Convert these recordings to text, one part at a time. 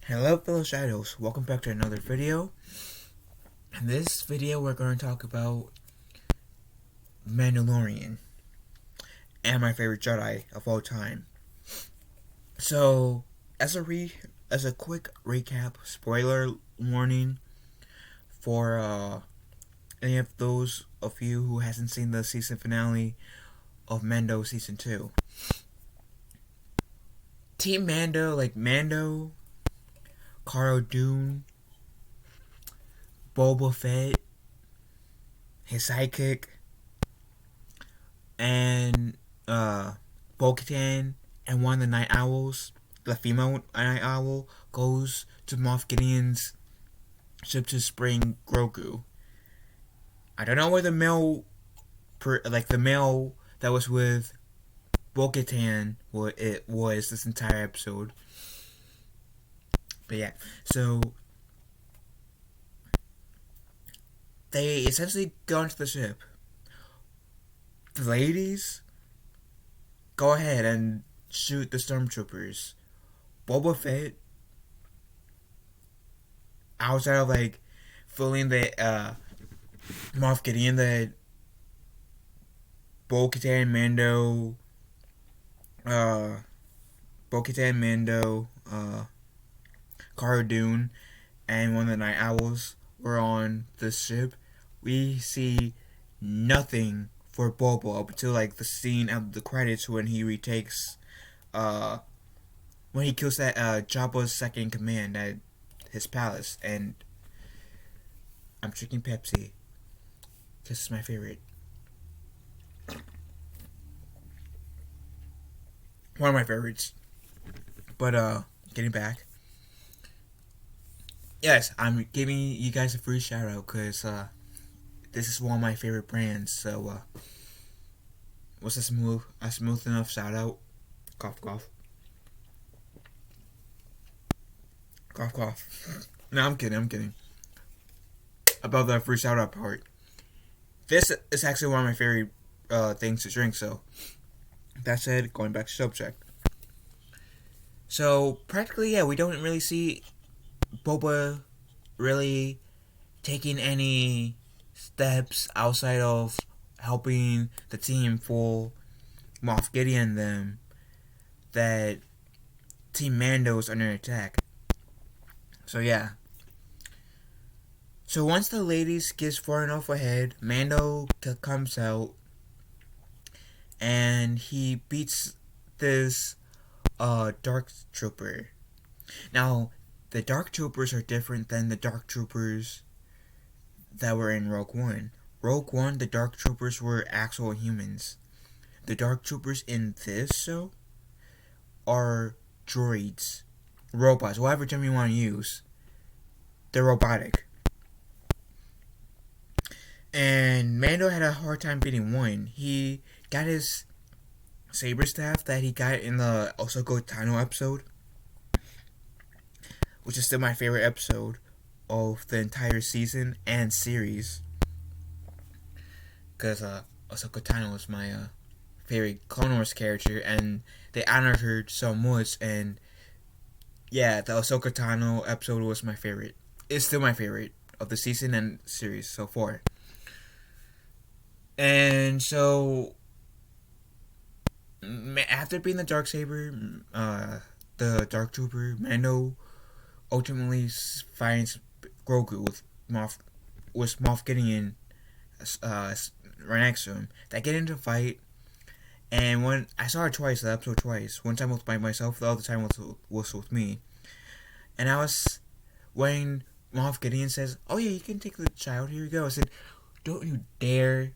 Hello fellow shadows, welcome back to another video. In this video we're going to talk about Mandalorian and my favorite Jedi of all time. So as a quick recap, spoiler warning for any of those of you who hasn't seen the season finale of Mando season 2. Team Mando, like Mando, Cara Dune, Boba Fett, his sidekick, and Bo-Katan, and one of the Night Owls, the female Night Owl, goes to Moff Gideon's ship to bring Grogu. I don't know where the male, the male that was with Bo-Katan, what it was this entire episode. But yeah, so they essentially go into the ship. The ladies go ahead and shoot the stormtroopers. Boba Fett, outside of fooling the Moff Gideon, that Bo-Katan, Mando, Cara Dune, and one of the Night Owls were on the ship, we see nothing for Boba up until the scene of the credits when he retakes, when he kills that Jabba's second in command at his palace. And I'm drinking Pepsi. This is my favorite. One of my favorites. But getting back. Yes, I'm giving you guys a free shout out because this is one of my favorite brands. So what's a smooth enough shout out? Cough cough. Cough cough. No, I'm kidding. About the free shout out part. This is actually one of my favorite things to drink. So that said, going back to subject. So practically, yeah, we don't really see Boba really taking any steps outside of helping the team fool Moff Gideon them that Team Mando is under attack. So yeah. So once the ladies gets far enough ahead, Mando comes out and he beats this Dark Trooper. Now, the Dark Troopers are different than the Dark Troopers that were in Rogue One. Rogue One, the Dark Troopers were actual humans. The Dark Troopers in this show are droids, robots, whatever term you want to use. They're robotic. And Mando had a hard time beating one. He got his saber staff that he got in the Ahsoka Tano episode, which is still my favorite episode of the entire season and series. Because Ahsoka Tano was my favorite Clone Wars character, and they honored her so much. And yeah, the Ahsoka Tano episode was my favorite. It's still my favorite of the season and series so far. And so, after being the Darksaber, the Dark Trooper, Mando ultimately finds Grogu with Moff Gideon right next to him. They get into a fight, and when I saw it twice, the episode twice. One time was by myself, the other time was with me. And when Moff Gideon says, "Oh yeah, you can take the child. Here you go," I said, "Don't you dare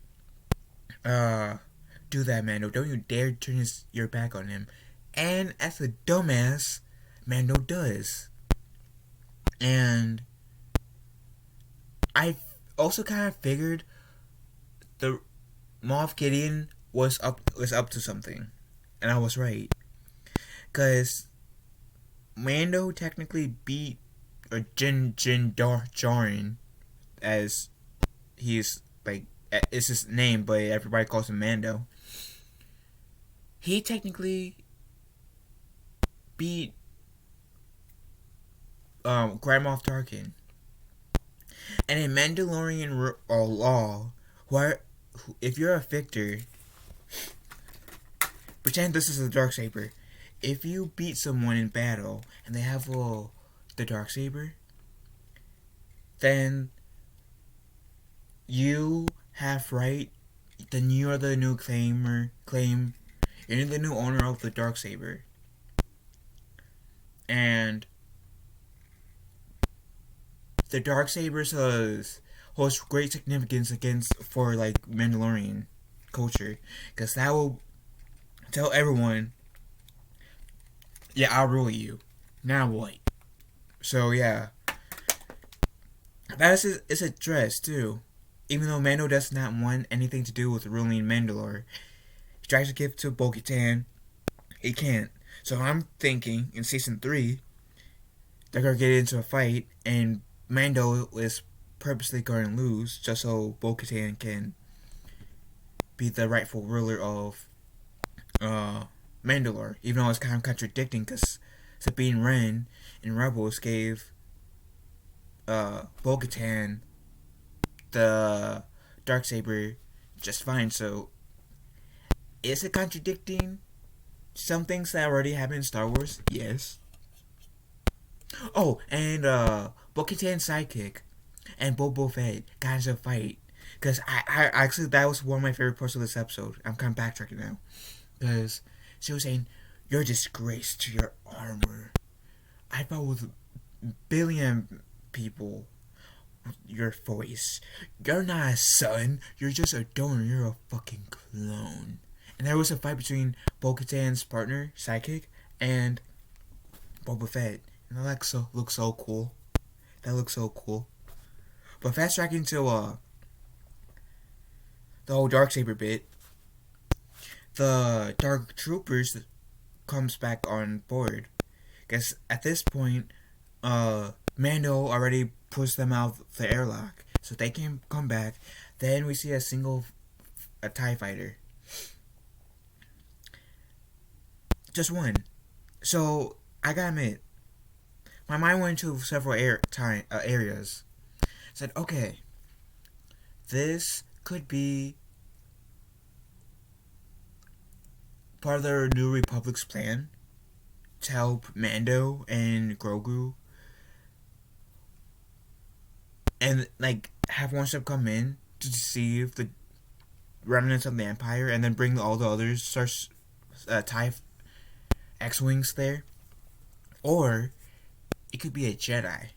do that, Mando. Don't you dare turn your back on him." And as a dumbass, Mando does. And I also kind of figured the Moff Gideon was up to something, and I was right, because Mando technically beat Din Djarin, as he's it's his name, but everybody calls him Mando. He technically beat Grand Moff Tarkin. And in Mandalorian law, if you're a victor, pretend this is a darksaber. If you beat someone in battle and they have the darksaber, then you have right. Then you are the new claim. You're the new owner of the darksaber, and the darksabers holds great significance for like Mandalorian culture, because that will tell everyone, yeah, I'll rule you. Now what? So yeah, that is addressed too. Even though Mando does not want anything to do with ruling Mandalore, he tries to give to Bo-Katan. He can't. So I'm thinking in season 3, they're gonna get into a fight, and Mando is purposely going to lose just so Bo-Katan can be the rightful ruler of Mandalore. Even though it's kind of contradicting, because Sabine Wren in Rebels gave Bo-Katan the darksaber just fine. So is it contradicting some things that already happened in Star Wars? Yes. Oh, and Bo-Katan's sidekick and Boba Fett got into a fight, because I actually, that was one of my favorite parts of this episode. I'm kind of backtracking now, because she was saying, "You're a disgrace to your armor. I fought with a billion people. Your voice. You're not a son. You're just a donor. You're a fucking clone." And there was a fight between Bo-Katan's partner, sidekick, and Boba Fett. And that looks so cool. That looks so cool. But fast tracking to the whole darksaber bit, the Dark Troopers comes back on board. Because at this point, Mando already pushed them out of the airlock, so they can come back. Then we see a TIE fighter, just one. So I gotta admit, my mind went into several areas. Said, okay, this could be part of the New Republic's plan to help Mando and Grogu, and like have one step come in to deceive the remnants of the Empire, and then bring all the others TIE X-Wings there. Or it could be a Jedi.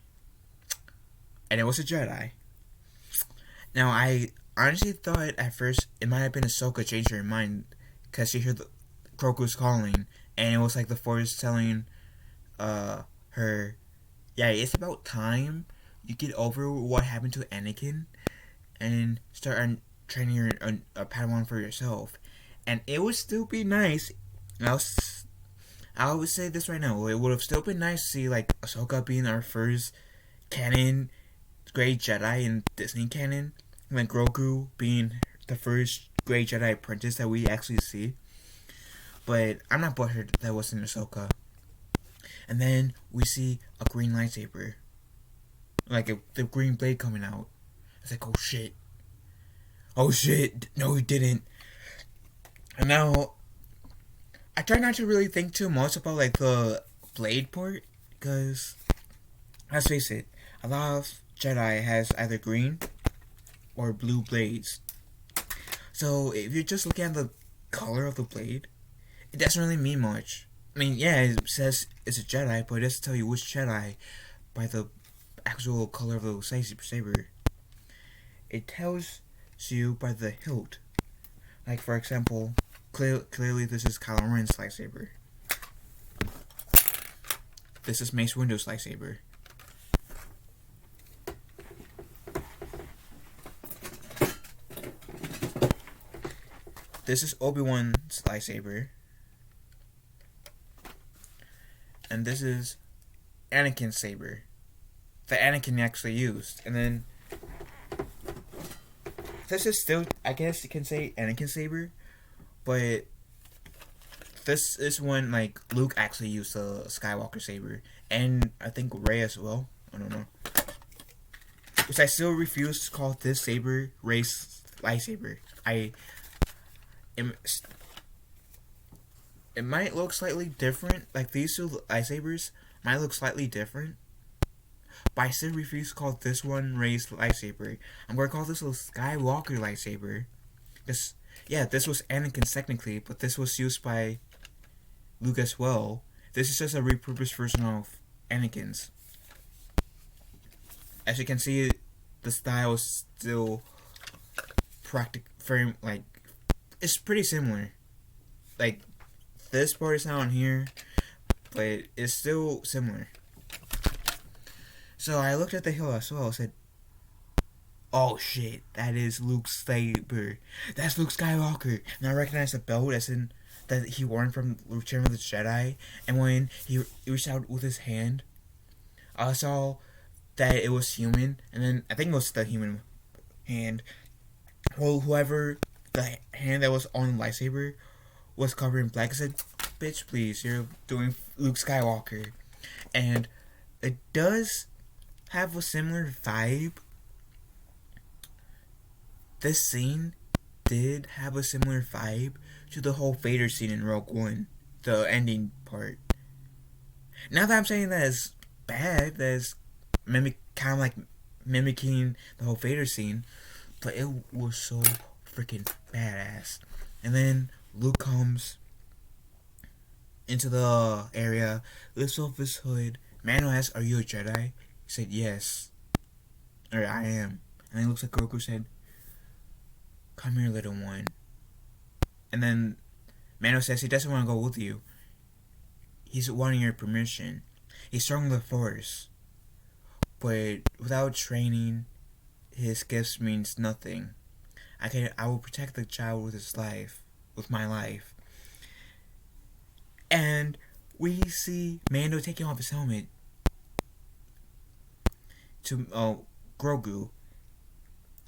And it was a Jedi. Now, I honestly thought at first it might have been Ahsoka changed her mind, because she heard Grogu's calling, and it was like the Force telling her, yeah, it's about time you get over what happened to Anakin and start training your a Padawan for yourself. And it would still be nice. I would say this right now. It would have still been nice to see like Ahsoka being our first canon great Jedi in Disney canon, and like Grogu being the first great Jedi apprentice that we actually see. But I'm not butthurt that wasn't Ahsoka. And then we see a green lightsaber, like the green blade coming out. It's like, oh shit, no he didn't. And now I try not to really think too much about like the blade part, because let's face it, a lot of Jedi has either green or blue blades. So if you're just looking at the color of the blade, it doesn't really mean much. I mean, yeah, it says it's a Jedi, but it doesn't tell you which Jedi by the actual color of the lightsaber. It tells you by the hilt. Like, for example, clearly this is Kylo Ren's lightsaber. This is Mace Windu's lightsaber. This is Obi-Wan's lightsaber. And this is Anakin's saber that Anakin actually used. And then this is still, I guess you can say, Anakin's saber, but this is when like Luke actually used the Skywalker saber, and I think Rey as well. I don't know. Which I still refuse to call this saber Rey's lightsaber. It, it might look slightly different. Like these two lightsabers might look slightly different, but I still refuse to call this one Rey's lightsaber. I'm going to call this a Skywalker lightsaber. This was Anakin's technically, but this was used by Luke as well. This is just a repurposed version of Anakin's. As you can see, the style is still very like it's pretty similar. Like this part is not on here, but it's still similar. So I looked at the hill as well. I said, "Oh shit, that is Luke's saber. That's Luke Skywalker." And I recognized the belt as in that he wore from Return of the Jedi. And when he reached out with his hand, I saw that it was human. And then I think it was the human hand. Well, whoever the hand that was on the lightsaber was covered in black. I said, "Bitch, please, you're doing Luke Skywalker." And it does have a similar vibe. This scene did have a similar vibe to the whole Vader scene in Rogue One, the ending part. Not that I'm saying that is bad, that is kind of like mimicking the whole Vader scene, but it was so freaking badass. And then Luke comes into the area, lifts off his hood. Mando asks, "Are you a Jedi?" He said, "Yes." Or, "I am." And then he looks at Grogu, said, "Come here, little one." And then Mando says he doesn't want to go with you. He's wanting your permission. He's strong with the Force. But without training, his gifts means nothing. I will protect the child with his life, with my life. And we see Mando taking off his helmet to Grogu.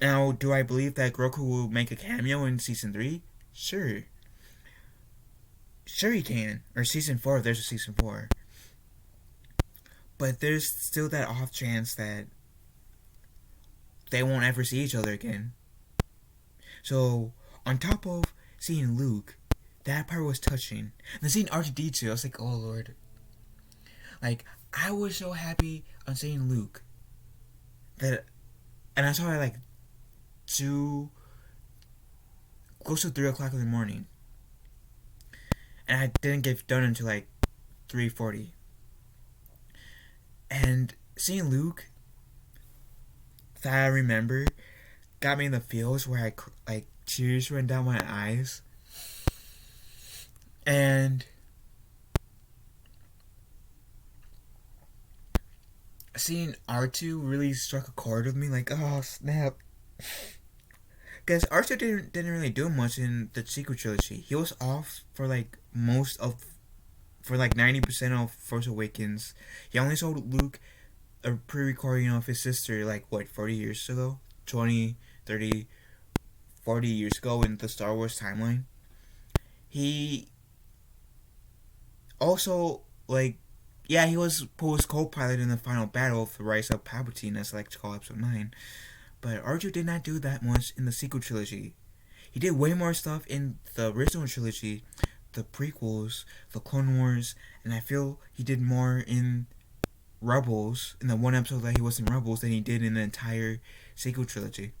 Now, do I believe that Grogu will make a cameo in Season 3? Sure. Sure he can. Or Season 4 if there's a Season 4. But there's still that off chance that they won't ever see each other again. So, on top of seeing Luke, that part was touching. And then seeing R2-D2, I was like, oh lord. Like, I was so happy on seeing Luke. And I saw it like close to 3 o'clock in the morning. And I didn't get done until like 3:40. And seeing Luke, that I remember, got me in the feels where tears ran down my eyes. And seeing R2 really struck a chord with me, like, oh snap. Because R2 didn't really do much in the sequel trilogy. He was off for like 90% of Force Awakens. He only saw Luke a pre-recording of his sister 40 years ago? 20, 30, 40 years ago in the Star Wars timeline. He also, he was Poe's co-pilot in the final battle of the Rise of Palpatine, as I like to call Episode 9. But R2 did not do that much in the sequel trilogy. He did way more stuff in the original trilogy, the prequels, the Clone Wars, and I feel he did more in Rebels, in the one episode that he was in Rebels, than he did in the entire sequel trilogy.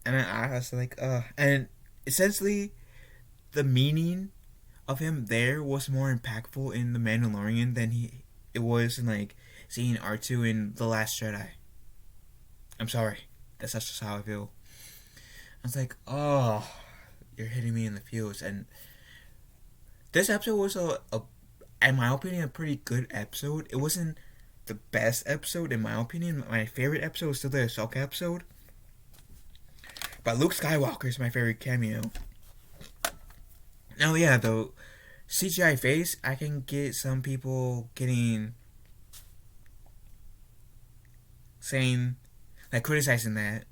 And I was like, and essentially, the meaning of him there was more impactful in The Mandalorian than it was in seeing R2 in The Last Jedi. I'm sorry, that's just how I feel. I was like, oh, you're hitting me in the feels. And this episode was in my opinion, a pretty good episode. It wasn't the best episode in my opinion. My favorite episode was still the Ahsoka episode. But Luke Skywalker is my favorite cameo. Now, yeah, though, CGI face, I can get some people criticizing that.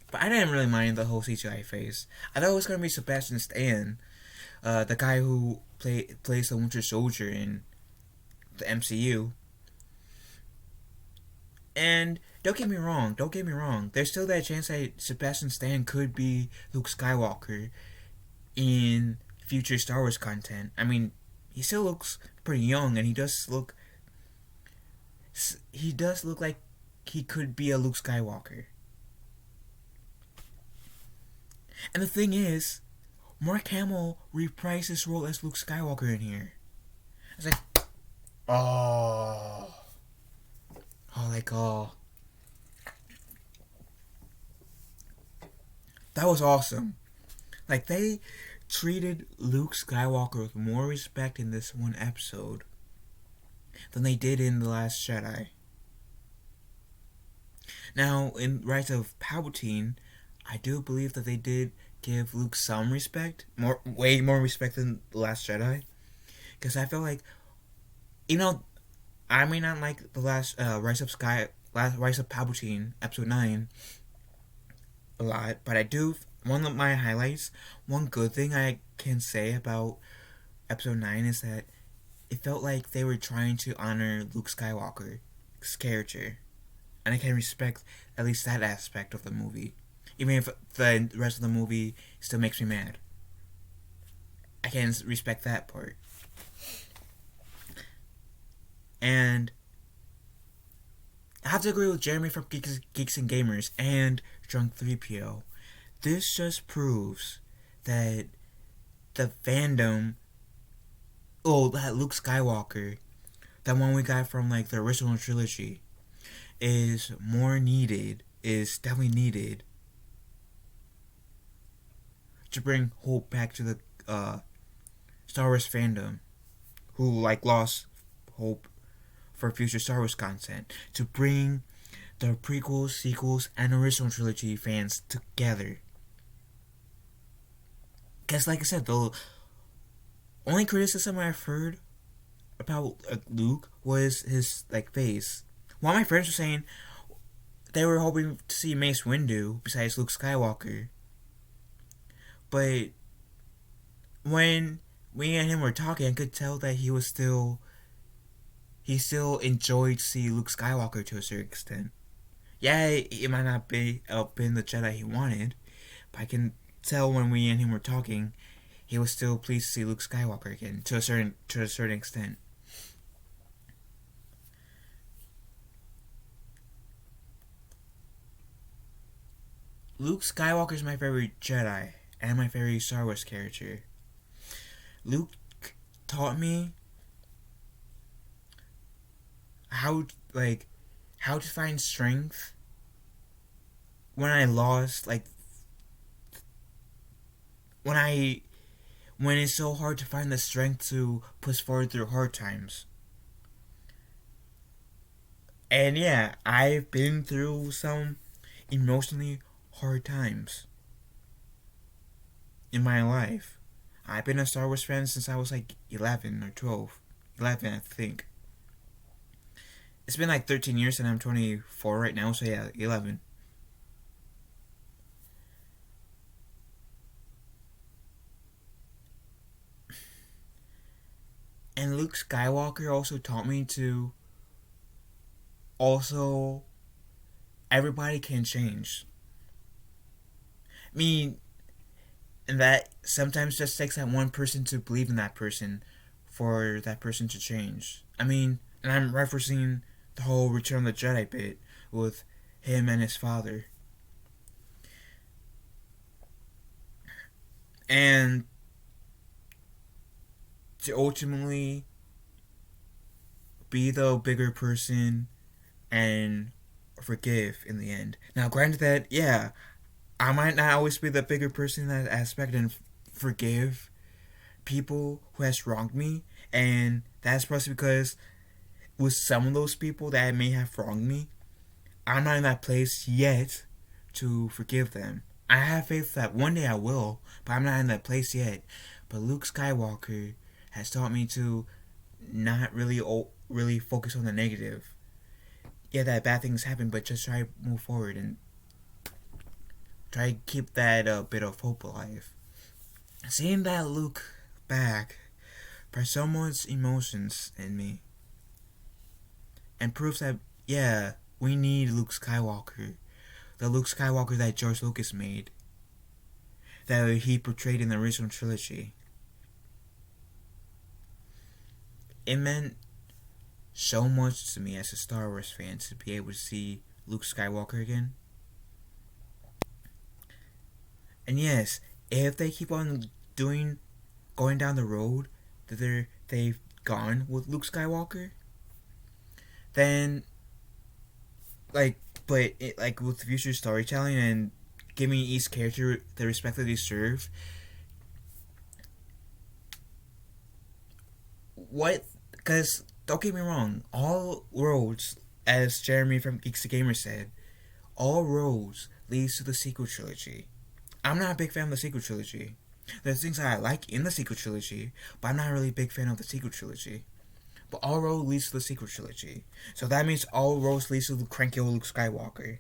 But I didn't really mind the whole CGI face. I thought it was going to be Sebastian Stan. the guy who plays the Winter Soldier in the MCU. And don't get me wrong, there's still that chance that Sebastian Stan could be Luke Skywalker in future Star Wars content. I mean, he still looks pretty young, and he does look like he could be a Luke Skywalker. And the thing is, Mark Hamill reprised his role as Luke Skywalker in here. I was like, oh, that was awesome. Like, they treated Luke Skywalker with more respect in this one episode than they did in The Last Jedi. Now, in Rise of Palpatine, I do believe that they did give Luke some respect, way more respect than The Last Jedi, because I feel like, I may not like the last Rise of Palpatine, Episode 9, a lot, but I do. One of my highlights, one good thing I can say about Episode 9 is that it felt like they were trying to honor Luke Skywalker's character, and I can respect at least that aspect of the movie, even if the rest of the movie still makes me mad. I can respect that part. And I have to agree with Jeremy from Geeks and Gamers and Drunk 3PO. This just proves that the fandom, that Luke Skywalker, that one we got from like the original trilogy, is definitely needed to bring hope back to the Star Wars fandom, who like lost hope for future Star Wars content, to bring the prequels, sequels, and original trilogy fans together. Because, like I said, the only criticism I've heard about Luke was his face. One of my friends were saying they were hoping to see Mace Windu besides Luke Skywalker. But when we and him were talking, I could tell that he still enjoyed to see Luke Skywalker to a certain extent. Yeah, it might not be been the Jedi he wanted, but I can tell when we and him were talking, he was still pleased to see Luke Skywalker again to a certain extent. Luke Skywalker is my favorite Jedi and my favorite Star Wars character. Luke taught me how to find strength when I lost, when it's so hard to find the strength to push forward through hard times. And yeah, I've been through some emotionally hard times in my life. I've been a Star Wars fan since I was 11 or 12. 11, I think. It's been 13 years and I'm 24 right now, so yeah, 11. And Luke Skywalker also taught me to everybody can change. I mean, and that sometimes just takes that one person to believe in that person for that person to change. I mean, and I'm referencing the whole Return of the Jedi bit with him and his father. And to ultimately be the bigger person and forgive in the end. Now, granted that, yeah, I might not always be the bigger person in that aspect and forgive people who has wronged me, and that's probably because with some of those people that may have wronged me, I'm not in that place yet to forgive them. I have faith that one day I will, but I'm not in that place yet. But Luke Skywalker has taught me to not really focus on the negative. Yeah, that bad things happen, but just try to move forward and try to keep that bit of hope alive. Seeing that Luke back by so much emotions in me, and proves that, yeah, we need Luke Skywalker, the Luke Skywalker that George Lucas made, that he portrayed in the original trilogy. It meant so much to me as a Star Wars fan to be able to see Luke Skywalker again. And yes, if they keep on going down the road that they've gone with Luke Skywalker, then like with future storytelling and giving each character the respect that they deserve, what? Because don't get me wrong, all roads, as Jeremy from Geeks the Gamer said, all roads leads to the sequel trilogy. I'm not a big fan of the sequel trilogy. There's things that I like in the sequel trilogy, but I'm not really a big fan of the sequel trilogy. But all roads leads to the sequel trilogy. So that means all roads leads to the cranky old Luke Skywalker.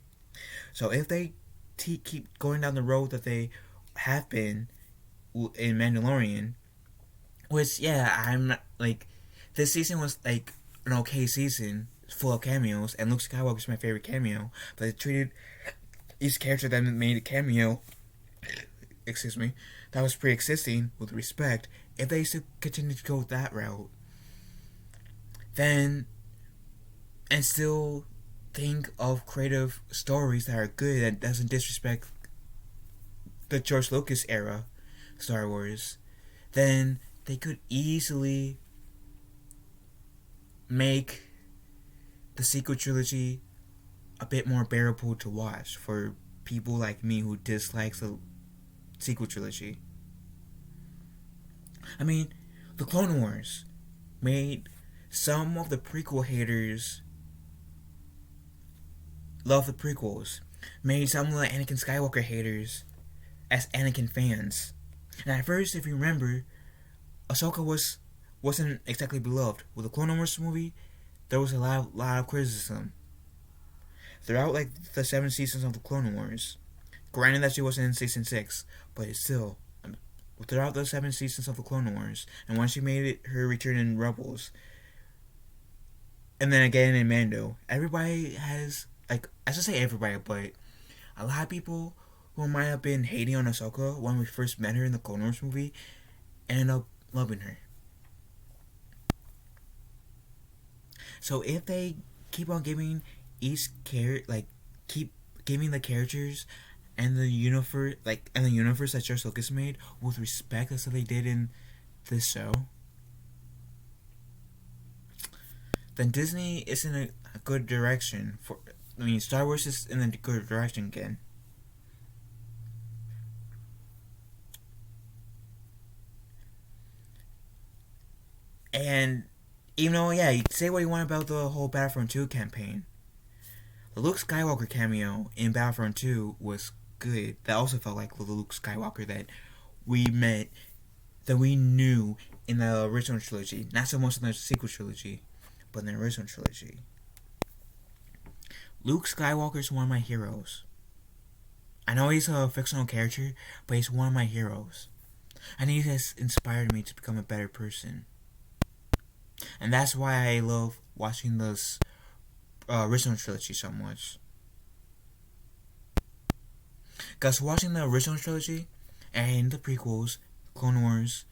So if they keep going down the road that they have been in Mandalorian, which, yeah, I'm like, this season was like an okay season, full of cameos, and Luke Skywalker's my favorite cameo, but they treated each character that made a cameo, excuse me, that was pre-existing with respect. If they still continue to go that route, then, and still think of creative stories that are good, that doesn't disrespect the George Lucas era Star Wars, then they could easily make the sequel trilogy a bit more bearable to watch for people like me who dislikes the sequel trilogy. I mean, the Clone Wars made some of the prequel haters love the prequels, made some of the Anakin Skywalker haters as Anakin fans. And at first, if you remember, Ahsoka wasn't exactly beloved. With the Clone Wars movie, there was a lot of criticism throughout like the 7 seasons of the Clone Wars. Granted that she wasn't in season 6, but it's still throughout the 7 seasons of the Clone Wars, and when she made her return in Rebels, and then again in Mando, everybody has, like, I should say everybody, but a lot of people who might have been hating on Ahsoka when we first met her in the Clone Wars movie ended up loving her. So if they keep on giving each keep giving the characters and the universe, that George Lucas made with respect, as they did in this show, then Disney is in a good direction for. I mean, Star Wars is in a good direction again. And even though, yeah, you say what you want about the whole Battlefront 2 campaign, the Luke Skywalker cameo in Battlefront 2 was good. That also felt like the Luke Skywalker that we met, that we knew in the original trilogy. Not so much in the sequel trilogy, but in the original trilogy. Luke Skywalker is one of my heroes. I know he's a fictional character, but he's one of my heroes. And he has inspired me to become a better person. And that's why I love watching this original trilogy so much. Because watching the original trilogy and the prequels, Clone Wars,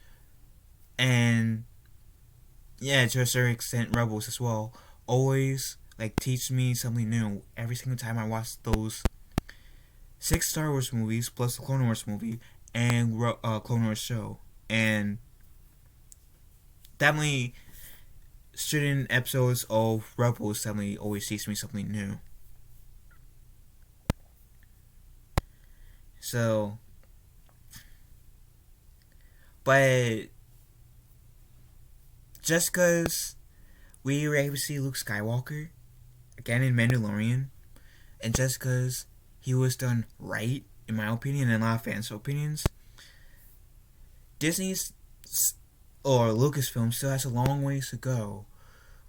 and yeah, to a certain extent Rebels as well, always like teach me something new every single time I watch those 6 Star Wars movies plus the Clone Wars movie and Clone Wars show. And definitely certain episodes of Rebels definitely always teach me something new. So, but just because we were able to see Luke Skywalker again in Mandalorian, and just because he was done right, in my opinion, and a lot of fans' opinions, Disney's or Lucasfilm still has a long ways to go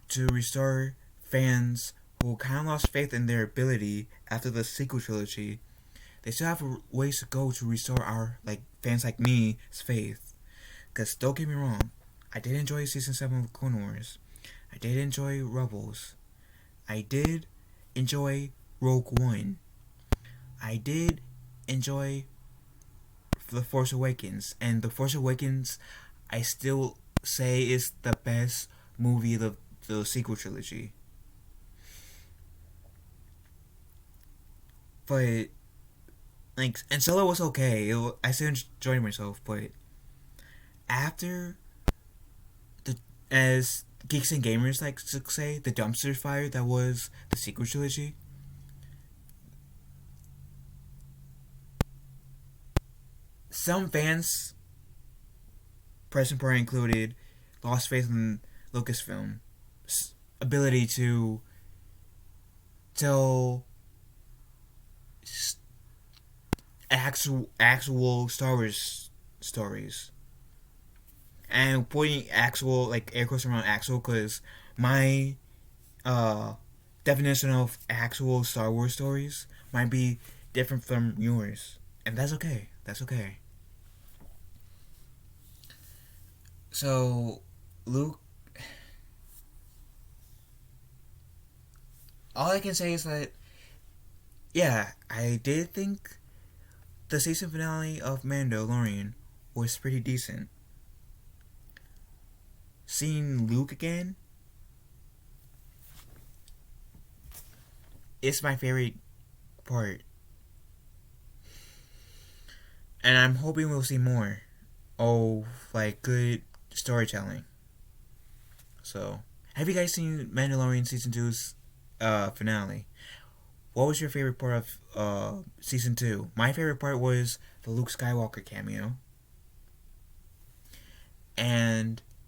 to restore fans who kind of lost faith in their ability after the sequel trilogy. They still have ways to go to restore our fans like me's faith. Because don't get me wrong, I did enjoy season 7 of Clone Wars. I did enjoy Rebels. I did enjoy Rogue One. I did enjoy The Force Awakens. And The Force Awakens, I still say is the best movie of the sequel trilogy. But like, and Solo was okay. I still enjoyed myself, but after the, as geeks and gamers like to say, the dumpster fire that was the sequel trilogy, some fans, present party included, lost faith in Lucasfilm's ability to tell actual Star Wars stories. And pointing actual, like air quotes around actual, because my uh, definition of actual Star Wars stories might be different from yours, and that's okay. That's okay. So, Luke, all I can say is that yeah, I did think the season finale of Mandalorian was pretty decent. Seeing Luke again is my favorite part. And I'm hoping we'll see more. Oh, like good storytelling. So, have you guys seen Mandalorian season two's finale? What was your favorite part of season 2? My favorite part was the Luke Skywalker cameo. And